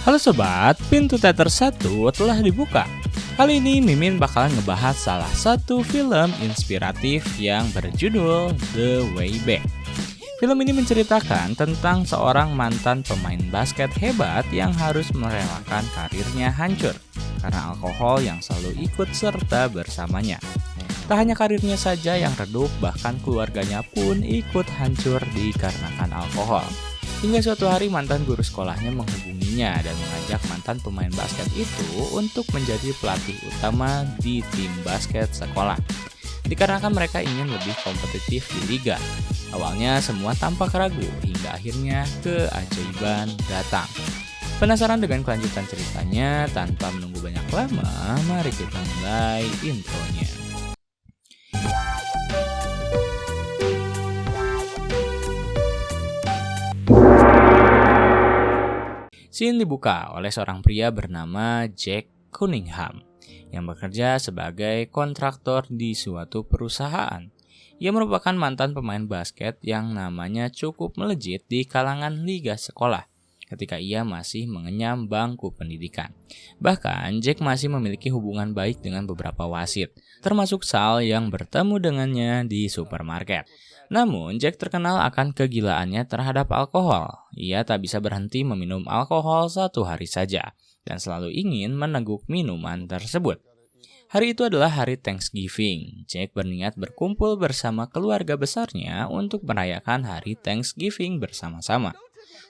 Halo sobat, pintu teater 1 telah dibuka. Kali ini Mimin bakalan ngebahas salah satu film inspiratif yang berjudul The Way Back. Film ini menceritakan tentang seorang mantan pemain basket hebat yang harus merelakan karirnya hancur karena alkohol yang selalu ikut serta bersamanya. Tak hanya karirnya saja yang redup, bahkan keluarganya pun ikut hancur dikarenakan alkohol. Hingga suatu hari mantan guru sekolahnya menghubunginya dan mengajak mantan pemain basket itu untuk menjadi pelatih utama di tim basket sekolah. Dikarenakan mereka ingin lebih kompetitif di liga. Awalnya semua tampak ragu hingga akhirnya keajaiban datang. Penasaran dengan kelanjutan ceritanya? Tanpa menunggu banyak lama, mari kita mulai intronya. Scene dibuka oleh seorang pria bernama Jack Cunningham yang bekerja sebagai kontraktor di suatu perusahaan. Ia merupakan mantan pemain basket yang namanya cukup melejit di kalangan liga sekolah ketika ia masih mengenyam bangku pendidikan. Bahkan Jack masih memiliki hubungan baik dengan beberapa wasit, termasuk Sal yang bertemu dengannya di supermarket. Namun, Jack terkenal akan kegilaannya terhadap alkohol. Ia tak bisa berhenti meminum alkohol satu hari saja, dan selalu ingin meneguk minuman tersebut. Hari itu adalah hari Thanksgiving. Jack berniat berkumpul bersama keluarga besarnya untuk merayakan hari Thanksgiving bersama-sama.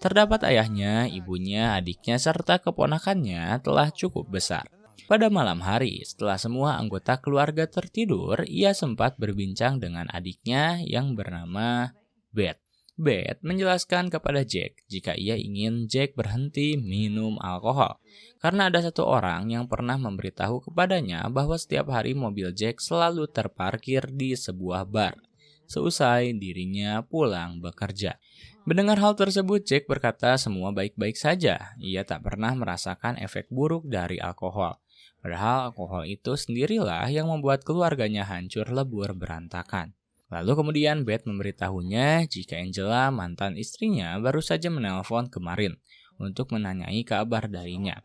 Terdapat ayahnya, ibunya, adiknya, serta keponakannya telah cukup besar. Pada malam hari, setelah semua anggota keluarga tertidur, ia sempat berbincang dengan adiknya yang bernama Beth. Beth menjelaskan kepada Jack jika ia ingin Jack berhenti minum alkohol. Karena ada satu orang yang pernah memberitahu kepadanya bahwa setiap hari mobil Jack selalu terparkir di sebuah bar, seusai dirinya pulang bekerja. Mendengar hal tersebut, Jack berkata semua baik-baik saja. Ia tak pernah merasakan efek buruk dari alkohol. Padahal alkohol itu sendirilah yang membuat keluarganya hancur lebur berantakan. Lalu kemudian Beth memberitahunya jika Angela, mantan istrinya, baru saja menelpon kemarin untuk menanyai kabar darinya.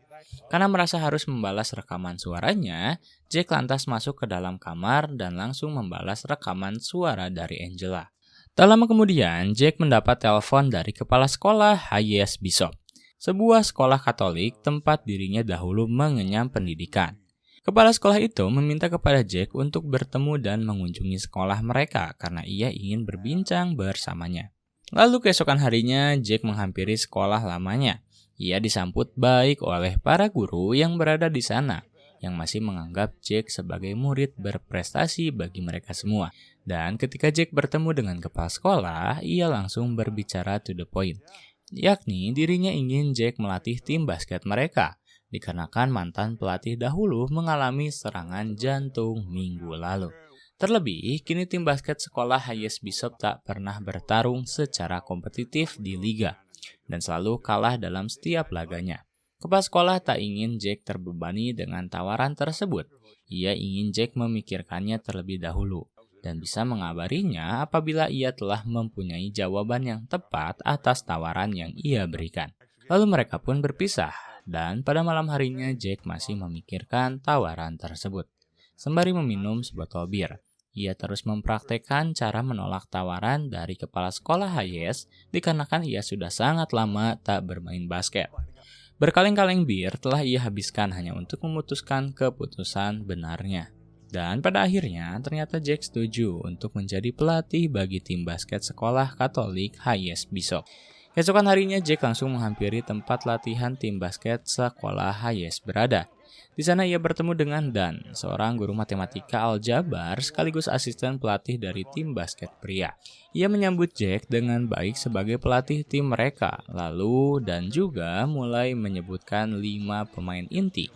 Karena merasa harus membalas rekaman suaranya, Jack lantas masuk ke dalam kamar dan langsung membalas rekaman suara dari Angela. Tak lama kemudian, Jack mendapat telepon dari kepala sekolah Hayes Bishop, sebuah sekolah Katolik tempat dirinya dahulu mengenyam pendidikan. Kepala sekolah itu meminta kepada Jack untuk bertemu dan mengunjungi sekolah mereka karena ia ingin berbincang bersamanya. Lalu keesokan harinya, Jack menghampiri sekolah lamanya. Ia disambut baik oleh para guru yang berada di sana, yang masih menganggap Jack sebagai murid berprestasi bagi mereka semua. Dan ketika Jack bertemu dengan kepala sekolah, ia langsung berbicara to the point, yakni dirinya ingin Jack melatih tim basket mereka, dikarenakan mantan pelatih dahulu mengalami serangan jantung minggu lalu. Terlebih, kini tim basket sekolah Hayes Bishop tak pernah bertarung secara kompetitif di liga, dan selalu kalah dalam setiap laganya. Kepala sekolah tak ingin Jack terbebani dengan tawaran tersebut. Ia ingin Jack memikirkannya terlebih dahulu dan bisa mengabarinya apabila ia telah mempunyai jawaban yang tepat atas tawaran yang ia berikan. Lalu mereka pun berpisah, dan pada malam harinya Jack masih memikirkan tawaran tersebut. Sembari meminum sebotol bir, ia terus mempraktekkan cara menolak tawaran dari kepala sekolah Hayes dikarenakan ia sudah sangat lama tak bermain basket. Berkaleng-kaleng bir telah ia habiskan hanya untuk memutuskan keputusan benarnya. Dan pada akhirnya ternyata Jack setuju untuk menjadi pelatih bagi tim basket sekolah Katolik Hayes Bishop. Keesokan harinya Jack langsung menghampiri tempat latihan tim basket sekolah Hayes berada. Di sana ia bertemu dengan Dan, seorang guru matematika aljabar sekaligus asisten pelatih dari tim basket pria. Ia menyambut Jack dengan baik sebagai pelatih tim mereka, lalu Dan juga mulai menyebutkan 5 pemain inti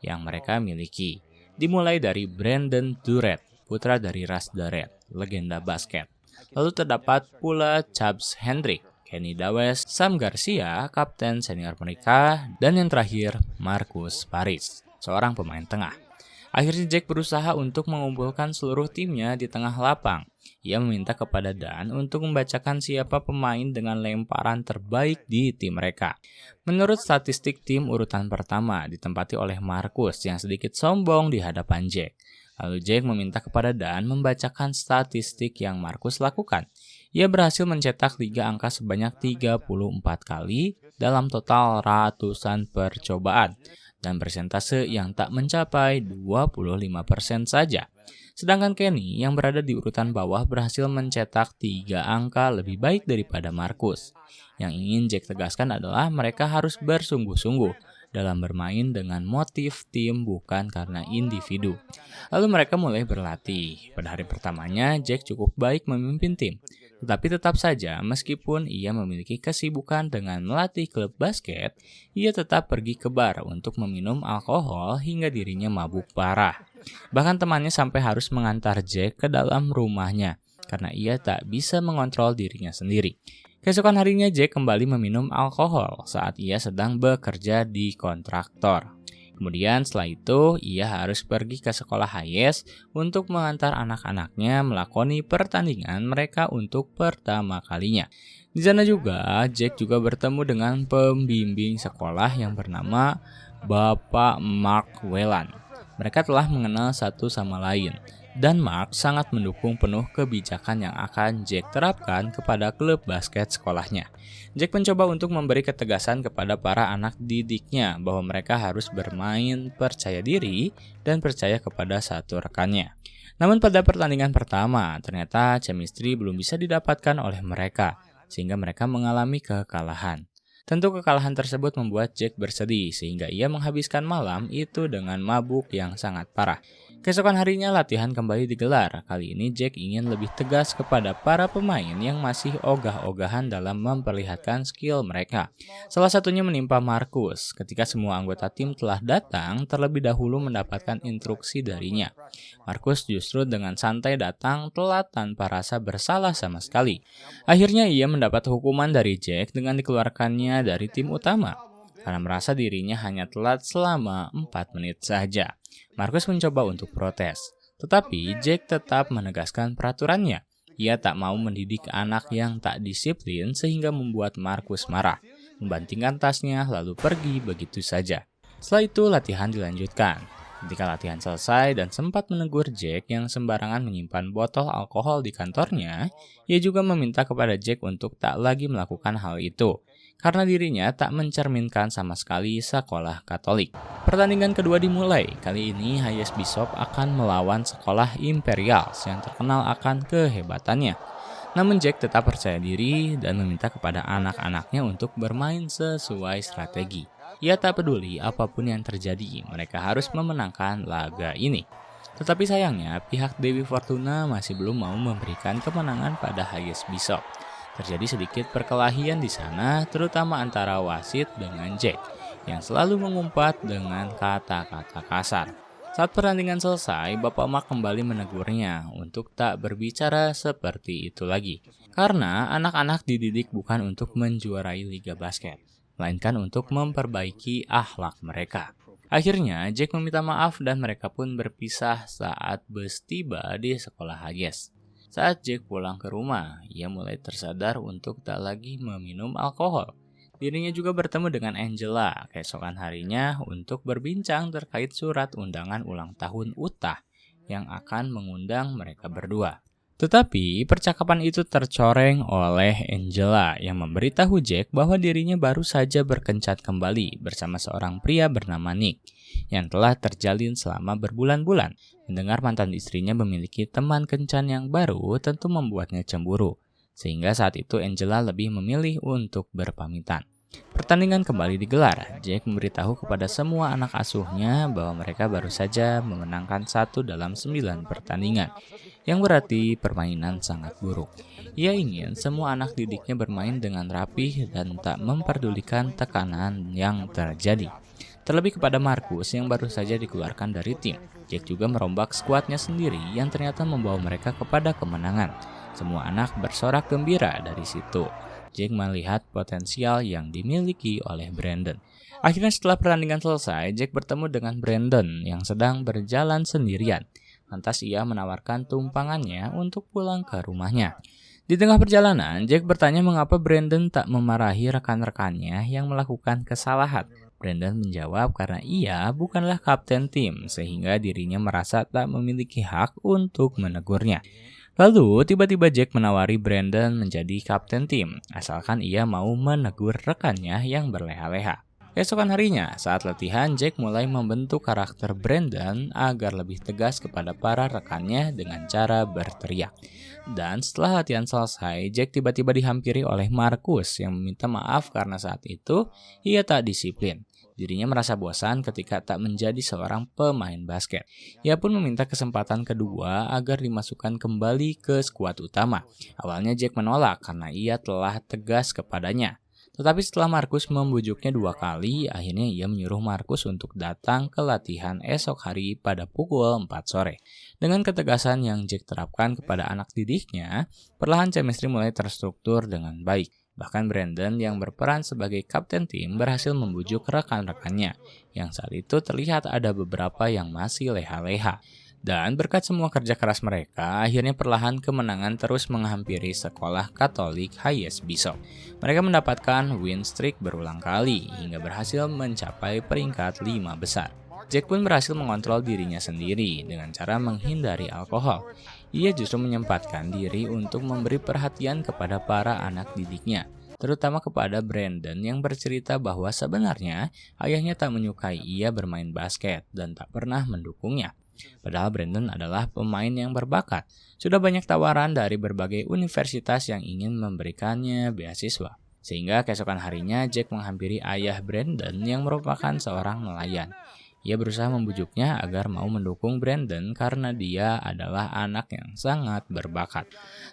yang mereka miliki. Dimulai dari Brandon Durrett, putra dari Russ Durrett, legenda basket. Lalu terdapat pula Chubbs Hendrick, Kenny Dawes, Sam Garcia, kapten senior mereka, dan yang terakhir Marcus Paris, seorang pemain tengah. Akhirnya Jack berusaha untuk mengumpulkan seluruh timnya di tengah lapang. Ia meminta kepada Dan untuk membacakan siapa pemain dengan lemparan terbaik di tim mereka. Menurut statistik tim, urutan pertama ditempati oleh Marcus yang sedikit sombong di hadapan Jack. Lalu Jack meminta kepada Dan membacakan statistik yang Marcus lakukan. Ia berhasil mencetak 3 angka sebanyak 34 kali dalam total ratusan percobaan dan persentase yang tak mencapai 25% saja. Sedangkan Kenny yang berada di urutan bawah berhasil mencetak 3 angka lebih baik daripada Marcus. Yang ingin Jack tegaskan adalah mereka harus bersungguh-sungguh dalam bermain dengan motif tim bukan karena individu. Lalu mereka mulai berlatih. Pada hari pertamanya, Jack cukup baik memimpin tim. Tetapi tetap saja, meskipun ia memiliki kesibukan dengan melatih klub basket, ia tetap pergi ke bar untuk meminum alkohol hingga dirinya mabuk parah. Bahkan temannya sampai harus mengantar Jack ke dalam rumahnya karena ia tak bisa mengontrol dirinya sendiri. Keesokan harinya Jack kembali meminum alkohol saat ia sedang bekerja di kontraktor. Kemudian setelah itu, ia harus pergi ke sekolah Hayes untuk mengantar anak-anaknya melakoni pertandingan mereka untuk pertama kalinya. Di sana juga, Jack juga bertemu dengan pembimbing sekolah yang bernama Bapak Mark Whelan. Mereka telah mengenal satu sama lain, dan Mark sangat mendukung penuh kebijakan yang akan Jack terapkan kepada klub basket sekolahnya. Jack mencoba untuk memberi ketegasan kepada para anak didiknya bahwa mereka harus bermain percaya diri dan percaya kepada satu rekannya. Namun pada pertandingan pertama, ternyata chemistry belum bisa didapatkan oleh mereka, sehingga mereka mengalami kekalahan. Tentu kekalahan tersebut membuat Jack bersedih, sehingga ia menghabiskan malam itu dengan mabuk yang sangat parah. Keesokan harinya latihan kembali digelar. Kali ini Jack ingin lebih tegas kepada para pemain yang masih ogah-ogahan dalam memperlihatkan skill mereka. Salah satunya menimpa Marcus ketika semua anggota tim telah datang terlebih dahulu mendapatkan instruksi darinya. Marcus justru dengan santai datang telat tanpa rasa bersalah sama sekali. Akhirnya ia mendapat hukuman dari Jack dengan dikeluarkannya dari tim utama karena merasa dirinya hanya telat selama 4 menit saja. Marcus mencoba untuk protes, tetapi Jack tetap menegaskan peraturannya. Ia tak mau mendidik anak yang tak disiplin sehingga membuat Marcus marah, membantingkan tasnya lalu pergi begitu saja. Setelah itu latihan dilanjutkan. Ketika latihan selesai dan sempat menegur Jack yang sembarangan menyimpan botol alkohol di kantornya, ia juga meminta kepada Jack untuk tak lagi melakukan hal itu, karena dirinya tak mencerminkan sama sekali sekolah Katolik. Pertandingan kedua dimulai. Kali ini Hayes Bishop akan melawan sekolah Imperials yang terkenal akan kehebatannya. Namun Jack tetap percaya diri dan meminta kepada anak-anaknya untuk bermain sesuai strategi. Ia tak peduli apapun yang terjadi, mereka harus memenangkan laga ini. Tetapi sayangnya, pihak Dewi Fortuna masih belum mau memberikan kemenangan pada Hayes Bishop. Terjadi sedikit perkelahian di sana, terutama antara wasit dengan Jack, yang selalu mengumpat dengan kata-kata kasar. Saat pertandingan selesai, Bapak Mark kembali menegurnya untuk tak berbicara seperti itu lagi. Karena anak-anak dididik bukan untuk menjuarai liga basket, melainkan untuk memperbaiki akhlak mereka. Akhirnya, Jack meminta maaf dan mereka pun berpisah saat bus tiba di sekolah Hayes. Saat Jack pulang ke rumah, ia mulai tersadar untuk tak lagi meminum alkohol. Dirinya juga bertemu dengan Angela keesokan harinya untuk berbincang terkait surat undangan ulang tahun Utah yang akan mengundang mereka berdua. Tetapi percakapan itu tercoreng oleh Angela yang memberitahu Jack bahwa dirinya baru saja berkencan kembali bersama seorang pria bernama Nick yang telah terjalin selama berbulan-bulan. Mendengar mantan istrinya memiliki teman kencan yang baru tentu membuatnya cemburu, sehingga saat itu Angela lebih memilih untuk berpamitan. Pertandingan kembali digelar. Jack memberitahu kepada semua anak asuhnya bahwa mereka baru saja memenangkan 1 dalam 9 pertandingan, yang berarti permainan sangat buruk. Ia ingin semua anak didiknya bermain dengan rapih dan tak memperdulikan tekanan yang terjadi. Terlebih kepada Marcus yang baru saja dikeluarkan dari tim. Jack juga merombak skuadnya sendiri yang ternyata membawa mereka kepada kemenangan. Semua anak bersorak gembira dari situ. Jack melihat potensial yang dimiliki oleh Brandon. Akhirnya setelah pertandingan selesai, Jack bertemu dengan Brandon yang sedang berjalan sendirian. Lantas ia menawarkan tumpangannya untuk pulang ke rumahnya. Di tengah perjalanan, Jack bertanya mengapa Brandon tak memarahi rekan-rekannya yang melakukan kesalahan. Brandon menjawab karena ia bukanlah kapten tim, sehingga dirinya merasa tak memiliki hak untuk menegurnya. Lalu, tiba-tiba Jack menawari Brandon menjadi kapten tim, asalkan ia mau menegur rekannya yang berleha-leha. Keesokan harinya, saat latihan, Jack mulai membentuk karakter Brandon agar lebih tegas kepada para rekannya dengan cara berteriak. Dan setelah latihan selesai, Jack tiba-tiba dihampiri oleh Marcus yang meminta maaf karena saat itu ia tak disiplin. Dirinya merasa bosan ketika tak menjadi seorang pemain basket. Ia pun meminta kesempatan kedua agar dimasukkan kembali ke skuad utama. Awalnya Jack menolak karena ia telah tegas kepadanya. Tetapi setelah Marcus membujuknya 2 kali, akhirnya ia menyuruh Marcus untuk datang ke latihan esok hari pada pukul 4 sore. Dengan ketegasan yang Jack terapkan kepada anak didiknya, perlahan chemistry mulai terstruktur dengan baik. Bahkan Brandon yang berperan sebagai kapten tim berhasil membujuk rekan-rekannya, yang saat itu terlihat ada beberapa yang masih leha-leha. Dan berkat semua kerja keras mereka, akhirnya perlahan kemenangan terus menghampiri sekolah Katolik Hayes Bishop. Mereka mendapatkan win streak berulang kali hingga berhasil mencapai peringkat 5 besar. Jack pun berhasil mengontrol dirinya sendiri dengan cara menghindari alkohol. Ia justru menyempatkan diri untuk memberi perhatian kepada para anak didiknya, terutama kepada Brandon yang bercerita bahwa sebenarnya ayahnya tak menyukai ia bermain basket dan tak pernah mendukungnya. Padahal Brandon adalah pemain yang berbakat. Sudah banyak tawaran dari berbagai universitas yang ingin memberikannya beasiswa. Sehingga keesokan harinya Jack menghampiri ayah Brandon yang merupakan seorang nelayan. Ia berusaha membujuknya agar mau mendukung Brandon karena dia adalah anak yang sangat berbakat.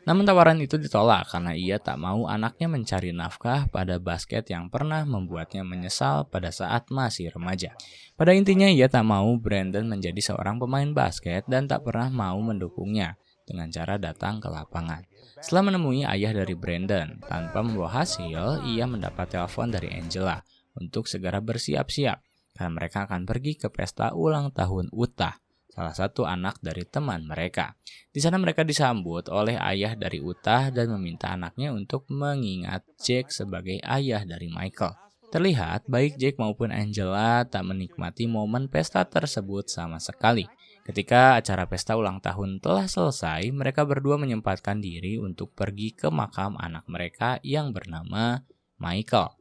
Namun tawaran itu ditolak karena ia tak mau anaknya mencari nafkah pada basket yang pernah membuatnya menyesal pada saat masih remaja. Pada intinya ia tak mau Brandon menjadi seorang pemain basket dan tak pernah mau mendukungnya dengan cara datang ke lapangan. Setelah menemui ayah dari Brandon, tanpa membawa hasil, ia mendapat telepon dari Angela untuk segera bersiap-siap karena mereka akan pergi ke pesta ulang tahun Utah, salah satu anak dari teman mereka. Di sana mereka disambut oleh ayah dari Utah dan meminta anaknya untuk mengingat Jack sebagai ayah dari Michael. Terlihat baik Jack maupun Angela tak menikmati momen pesta tersebut sama sekali. Ketika acara pesta ulang tahun telah selesai, mereka berdua menyempatkan diri untuk pergi ke makam anak mereka yang bernama Michael.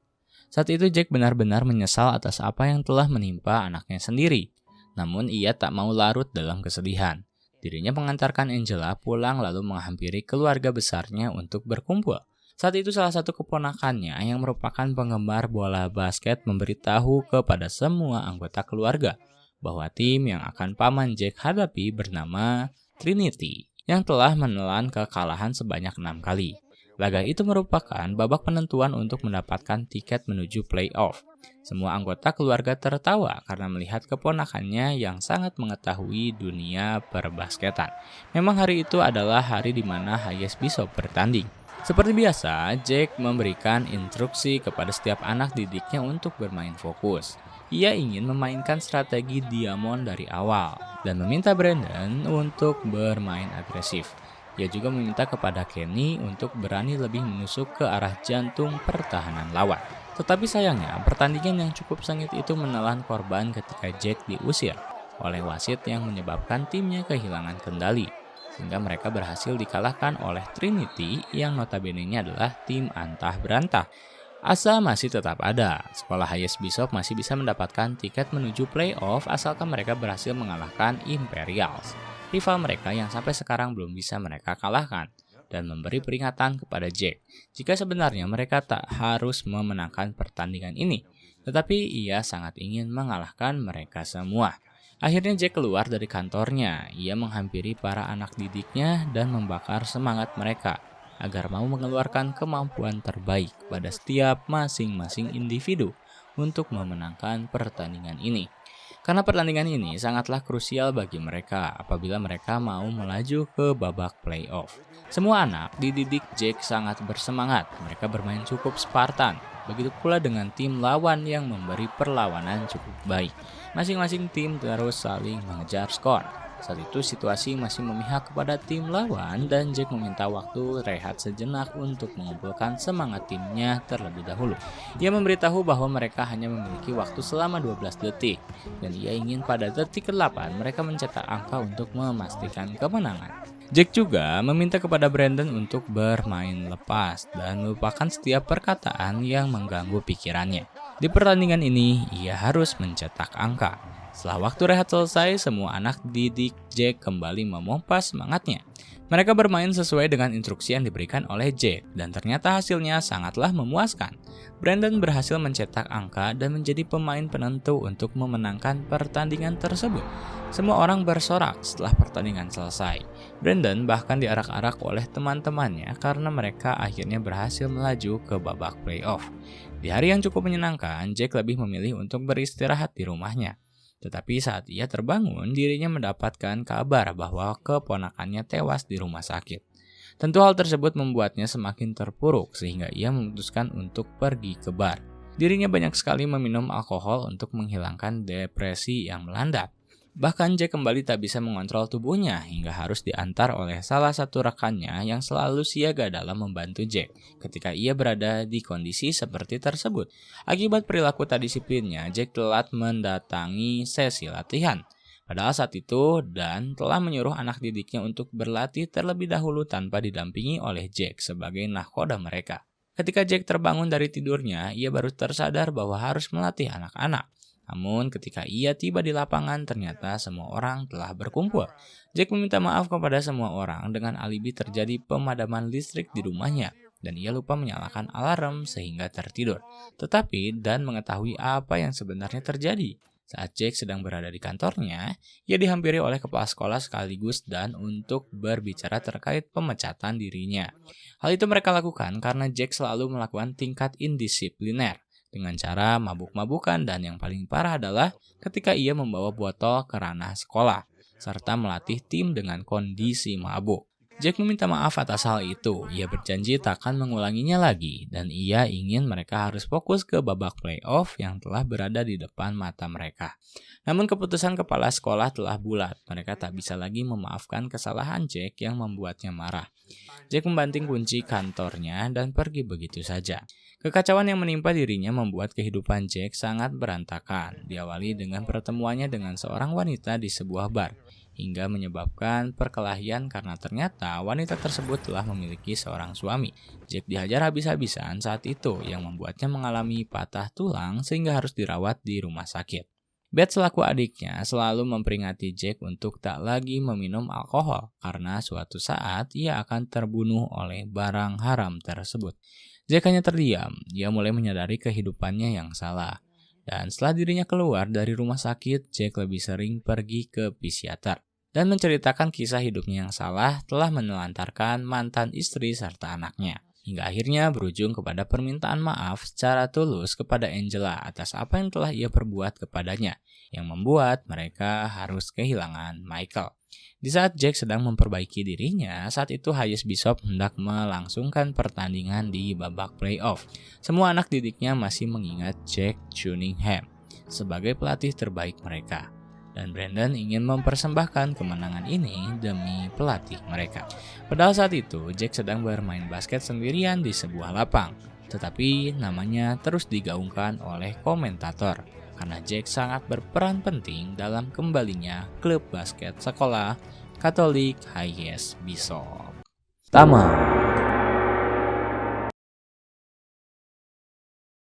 Saat itu Jack benar-benar menyesal atas apa yang telah menimpa anaknya sendiri. Namun ia tak mau larut dalam kesedihan. Dirinya mengantarkan Angela pulang lalu menghampiri keluarga besarnya untuk berkumpul. Saat itu salah satu keponakannya yang merupakan penggemar bola basket memberitahu kepada semua anggota keluarga bahwa tim yang akan paman Jack hadapi bernama Trinity yang telah menelan kekalahan sebanyak 6 kali. Laga itu merupakan babak penentuan untuk mendapatkan tiket menuju playoff. Semua anggota keluarga tertawa karena melihat keponakannya yang sangat mengetahui dunia perbasketan. Memang hari itu adalah hari di mana Hayes Bishop bertanding. Seperti biasa, Jack memberikan instruksi kepada setiap anak didiknya untuk bermain fokus. Ia ingin memainkan strategi diamond dari awal dan meminta Brandon untuk bermain agresif. Ia juga meminta kepada Kenny untuk berani lebih menusuk ke arah jantung pertahanan lawan. Tetapi sayangnya, pertandingan yang cukup sengit itu menelan korban ketika Jack diusir oleh wasit yang menyebabkan timnya kehilangan kendali. Sehingga mereka berhasil dikalahkan oleh Trinity yang notabene-nya adalah tim antah berantah. Asa masih tetap ada. Sekolah Hayes Bishop masih bisa mendapatkan tiket menuju playoff asalkan mereka berhasil mengalahkan Imperials, rival mereka yang sampai sekarang belum bisa mereka kalahkan, dan memberi peringatan kepada Jack jika sebenarnya mereka tak harus memenangkan pertandingan ini, tetapi ia sangat ingin mengalahkan mereka semua. Akhirnya Jack keluar dari kantornya. Ia menghampiri para anak didiknya dan membakar semangat mereka agar mau mengeluarkan kemampuan terbaik pada setiap masing-masing individu untuk memenangkan pertandingan ini. Karena pertandingan ini sangatlah krusial bagi mereka apabila mereka mau melaju ke babak playoff. Semua anak dididik Jack sangat bersemangat, mereka bermain cukup Spartan. Begitu pula dengan tim lawan yang memberi perlawanan cukup baik. Masing-masing tim terus saling mengejar skor. Saat itu situasi masih memihak kepada tim lawan dan Jack meminta waktu rehat sejenak untuk mengumpulkan semangat timnya terlebih dahulu. Ia memberitahu bahwa mereka hanya memiliki waktu selama 12 detik dan ia ingin pada detik ke-8 mereka mencetak angka untuk memastikan kemenangan. Jack juga meminta kepada Brandon untuk bermain lepas dan melupakan setiap perkataan yang mengganggu pikirannya. Di pertandingan ini, ia harus mencetak angka. Setelah waktu rehat selesai, semua anak didik Jack kembali memompa semangatnya. Mereka bermain sesuai dengan instruksi yang diberikan oleh Jack, dan ternyata hasilnya sangatlah memuaskan. Brandon berhasil mencetak angka dan menjadi pemain penentu untuk memenangkan pertandingan tersebut. Semua orang bersorak setelah pertandingan selesai. Brandon bahkan diarak-arak oleh teman-temannya karena mereka akhirnya berhasil melaju ke babak playoff. Di hari yang cukup menyenangkan, Jack lebih memilih untuk beristirahat di rumahnya. Tetapi saat ia terbangun, dirinya mendapatkan kabar bahwa keponakannya tewas di rumah sakit. Tentu hal tersebut membuatnya semakin terpuruk sehingga ia memutuskan untuk pergi ke bar. Dirinya banyak sekali meminum alkohol untuk menghilangkan depresi yang melanda. Bahkan Jack kembali tak bisa mengontrol tubuhnya hingga harus diantar oleh salah satu rekannya yang selalu siaga dalam membantu Jack ketika ia berada di kondisi seperti tersebut. Akibat perilaku tak disiplinnya, Jack telat mendatangi sesi latihan. Padahal saat itu Dan telah menyuruh anak didiknya untuk berlatih terlebih dahulu tanpa didampingi oleh Jack sebagai nahkoda mereka. Ketika Jack terbangun dari tidurnya, ia baru tersadar bahwa harus melatih anak-anak. Namun ketika ia tiba di lapangan, ternyata semua orang telah berkumpul. Jack meminta maaf kepada semua orang dengan alibi terjadi pemadaman listrik di rumahnya dan ia lupa menyalakan alarm sehingga tertidur. Tetapi Dan mengetahui apa yang sebenarnya terjadi. Saat Jack sedang berada di kantornya, ia dihampiri oleh kepala sekolah sekaligus Dan untuk berbicara terkait pemecatan dirinya. Hal itu mereka lakukan karena Jack selalu melakukan tingkat indisipliner dengan cara mabuk-mabukan dan yang paling parah adalah ketika ia membawa botol ke ranah sekolah serta melatih tim dengan kondisi mabuk. Jack meminta maaf atas hal itu. Ia berjanji tak akan mengulanginya lagi dan ia ingin mereka harus fokus ke babak playoff yang telah berada di depan mata mereka. Namun keputusan kepala sekolah telah bulat. Mereka tak bisa lagi memaafkan kesalahan Jack yang membuatnya marah. Jack membanting kunci kantornya dan pergi begitu saja. Kekacauan yang menimpa dirinya membuat kehidupan Jack sangat berantakan. Diawali dengan pertemuannya dengan seorang wanita di sebuah bar, hingga menyebabkan perkelahian karena ternyata wanita tersebut telah memiliki seorang suami. Jack dihajar habis-habisan saat itu yang membuatnya mengalami patah tulang sehingga harus dirawat di rumah sakit. Beth selaku adiknya selalu memperingati Jack untuk tak lagi meminum alkohol karena suatu saat ia akan terbunuh oleh barang haram tersebut. Jack hanya terdiam, dia mulai menyadari kehidupannya yang salah. Dan setelah dirinya keluar dari rumah sakit, Jack lebih sering pergi ke psikiater dan menceritakan kisah hidupnya yang salah telah menelantarkan mantan istri serta anaknya. Hingga akhirnya berujung kepada permintaan maaf secara tulus kepada Angela atas apa yang telah ia perbuat kepadanya, yang membuat mereka harus kehilangan Michael. Di saat Jack sedang memperbaiki dirinya, saat itu Hayes Bishop hendak melangsungkan pertandingan di babak playoff. Semua anak didiknya masih mengingat Jack Cunningham sebagai pelatih terbaik mereka. Dan Brandon ingin mempersembahkan kemenangan ini demi pelatih mereka. Padahal saat itu Jack sedang bermain basket sendirian di sebuah lapang. Tetapi namanya terus digaungkan oleh komentator karena Jack sangat berperan penting dalam kembalinya klub basket sekolah Katolik Hayes Bishop. Taman